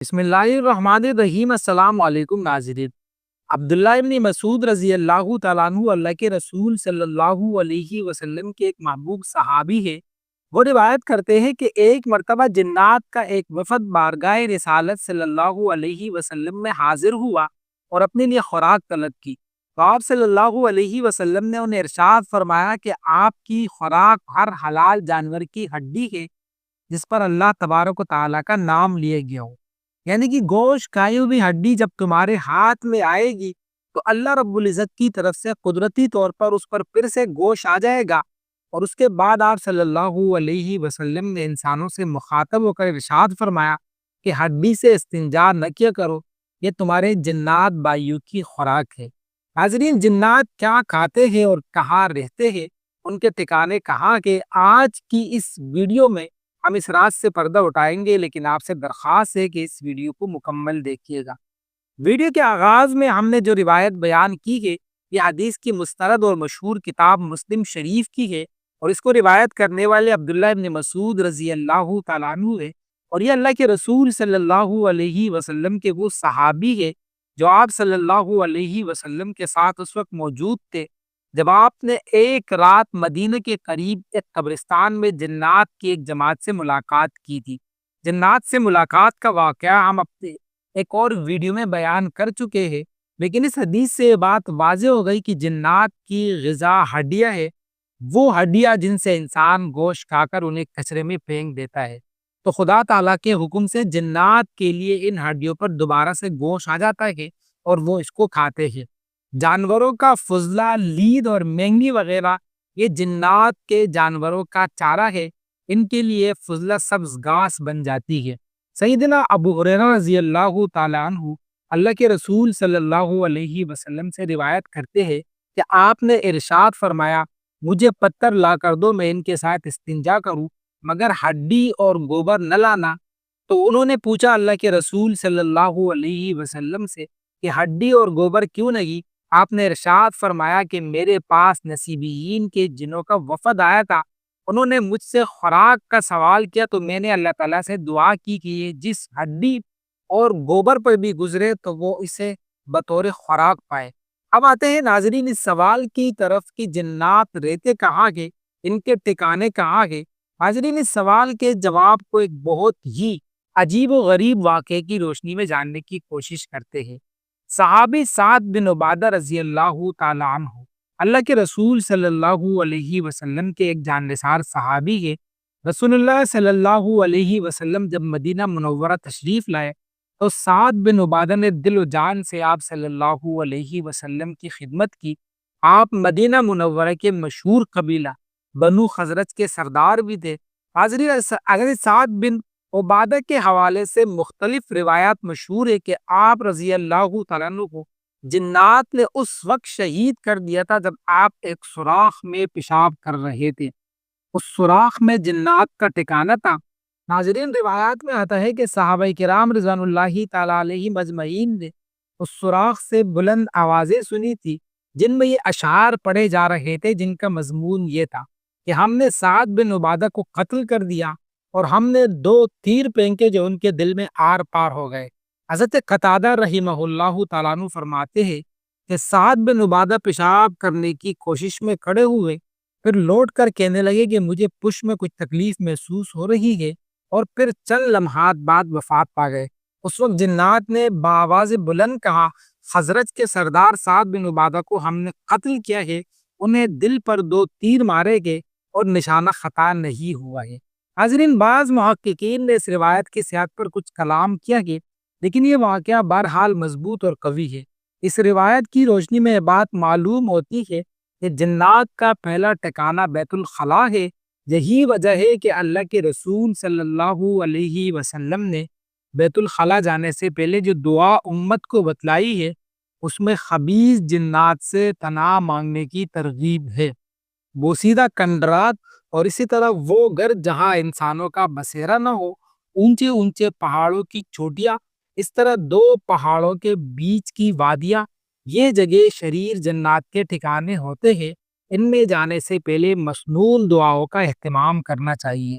بسم اللہ الرحمن الرحیم۔ السلام علیکم ناظرین۔ عبداللہ ابن مسعود رضی اللہ تعالیٰ عنہ اللہ کے رسول صلی اللہ علیہ وسلم کے ایک محبوب صحابی ہے۔ وہ روایت کرتے ہیں کہ ایک مرتبہ جنات کا ایک وفد بارگاہ رسالت صلی اللہ علیہ وسلم میں حاضر ہوا اور اپنے لیے خوراک طلب کی، تو آپ صلی اللہ علیہ وسلم نے انہیں ارشاد فرمایا کہ آپ کی خوراک ہر حلال جانور کی ہڈی ہے جس پر اللہ تبارک و تعالیٰ کا نام لیا گیا ہو۔ یعنی کہ گوشت کھائی ہوئی ہڈی جب تمہارے ہاتھ میں آئے گی تو اللہ رب العزت کی طرف سے قدرتی طور پر اس پر پھر سے گوشت آ جائے گا، اور اس کے بعد آپ صلی اللہ علیہ وسلم نے انسانوں سے مخاطب ہو کر ارشاد فرمایا کہ ہڈی سے استنجا نہ کیا کرو، یہ تمہارے جنات بھائیوں کی خوراک ہے۔ حاضرین، جنات کیا کھاتے ہیں اور کہاں رہتے ہیں، ان کے ٹھکانے کہاں کے، آج کی اس ویڈیو میں ہم اس راز سے پردہ اٹھائیں گے، لیکن آپ سے درخواست ہے کہ اس ویڈیو کو مکمل دیکھیے گا۔ ویڈیو کے آغاز میں ہم نے جو روایت بیان کی ہے یہ حدیث کی مستند اور مشہور کتاب مسلم شریف کی ہے، اور اس کو روایت کرنے والے عبداللہ ابن مسعود رضی اللہ تعالیٰ عنہ ہے، اور یہ اللہ کے رسول صلی اللہ علیہ وسلم کے وہ صحابی ہے جو آپ صلی اللہ علیہ وسلم کے ساتھ اس وقت موجود تھے جب آپ نے ایک رات مدینہ کے قریب ایک قبرستان میں جنات کی ایک جماعت سے ملاقات کی تھی۔ جنات سے ملاقات کا واقعہ ہم اپنے ایک اور ویڈیو میں بیان کر چکے ہیں، لیکن اس حدیث سے یہ بات واضح ہو گئی کہ جنات کی غذا ہڈیاں ہے، وہ ہڈیاں جن سے انسان گوشت کھا کر انہیں کچرے میں پھینک دیتا ہے، تو خدا تعالیٰ کے حکم سے جنات کے لیے ان ہڈیوں پر دوبارہ سے گوشت آ جاتا ہے اور وہ اس کو کھاتے ہیں۔ جانوروں کا فضلہ، لید اور مینگنی وغیرہ یہ جنات کے جانوروں کا چارہ ہے، ان کے لیے فضلہ سبز گھاس بن جاتی ہے۔ سیدنا ابو ہریرہ رضی اللہ تعالیٰ عنہ اللہ کے رسول صلی اللہ علیہ وسلم سے روایت کرتے ہیں کہ آپ نے ارشاد فرمایا، مجھے پتھر لا کر دو، میں ان کے ساتھ استنجا کروں، مگر ہڈی اور گوبر نہ لانا۔ تو انہوں نے پوچھا اللہ کے رسول صلی اللہ علیہ وسلم سے کہ ہڈی اور گوبر کیوں نہیں؟ آپ نے ارشاد فرمایا کہ میرے پاس نصیبین کے جنوں کا وفد آیا تھا، انہوں نے مجھ سے خوراک کا سوال کیا، تو میں نے اللہ تعالیٰ سے دعا کی کہ یہ جس ہڈی اور گوبر پر بھی گزرے تو وہ اسے بطور خوراک پائے۔ اب آتے ہیں ناظرین اس سوال کی طرف کہ جنات رہتے کہاں گے، ان کے ٹھکانے کہاں گے۔ ناظرین اس سوال کے جواب کو ایک بہت ہی عجیب و غریب واقعے کی روشنی میں جاننے کی کوشش کرتے ہیں۔ صحابی سعد بن عبادہ رضی اللہ تعالیٰ عنہ اللہ کے رسول صلی اللہ علیہ وسلم کے ایک جاننثار صحابی ہے۔ رسول اللہ صلی اللہ علیہ وسلم جب مدینہ منورہ تشریف لائے تو سعد بن عبادہ نے دل و جان سے آپ صلی اللہ علیہ وسلم کی خدمت کی۔ آپ مدینہ منورہ کے مشہور قبیلہ بنو خزرج کے سردار بھی تھے۔ حاضرین، اگر سعد بن عبادہ کے حوالے سے مختلف روایات مشہور ہے کہ آپ رضی اللہ تعالیٰ عنہ کو جنات نے اس وقت شہید کر دیا تھا جب آپ ایک سوراخ میں پیشاب کر رہے تھے۔ اس سوراخ میں جنات کا ٹھکانہ تھا۔ ناظرین روایات میں آتا ہے کہ صحابہ کرام رضوان اللہ تعالیٰ علیہ مجمعین نے اس سوراخ سے بلند آوازیں سنی تھی جن میں یہ اشعار پڑھے جا رہے تھے، جن کا مضمون یہ تھا کہ ہم نے سعد بن عبادہ کو قتل کر دیا اور ہم نے 2 تیر پھینکے جو ان کے دل میں آر پار ہو گئے۔ حضرت قتادہ رحمہ اللہ تعالیٰ عنہ فرماتے ہیں کہ سعد بن عبادہ پیشاب کرنے کی کوشش میں کھڑے ہوئے، پھر لوٹ کر کہنے لگے کہ مجھے پش میں کچھ تکلیف محسوس ہو رہی ہے، اور پھر چند لمحات بعد وفات پا گئے۔ اس وقت جنات نے بآواز بلند کہا، خزرج کے سردار سعد بن عبادہ کو ہم نے قتل کیا ہے، انہیں دل پر 2 تیر مارے گئے اور نشانہ خطا نہیں ہوا ہے۔ حاضرین، بعض محققین نے اس روایت کی صحت پر کچھ کلام کیا ہے، لیکن یہ واقعہ بہرحال مضبوط اور قوی ہے۔ اس روایت کی روشنی میں یہ بات معلوم ہوتی ہے کہ جنات کا پہلا ٹھکانہ بیت الخلاء ہے۔ یہی وجہ ہے کہ اللہ کے رسول صلی اللہ علیہ وسلم نے بیت الخلاء جانے سے پہلے جو دعا امت کو بتلائی ہے اس میں خبیث جنات سے پناہ مانگنے کی ترغیب ہے۔ بوسیدہ کنڈرات اور اسی طرح وہ گھر جہاں انسانوں کا بسیرا نہ ہو، اونچے اونچے پہاڑوں کی چوٹیاں، اس طرح 2 پہاڑوں کے بیچ کی وادیاں، یہ جگہ شریر جنات کے ٹھکانے ہوتے ہیں۔ ان میں جانے سے پہلے مسنون دعاؤں کا اہتمام کرنا چاہیے۔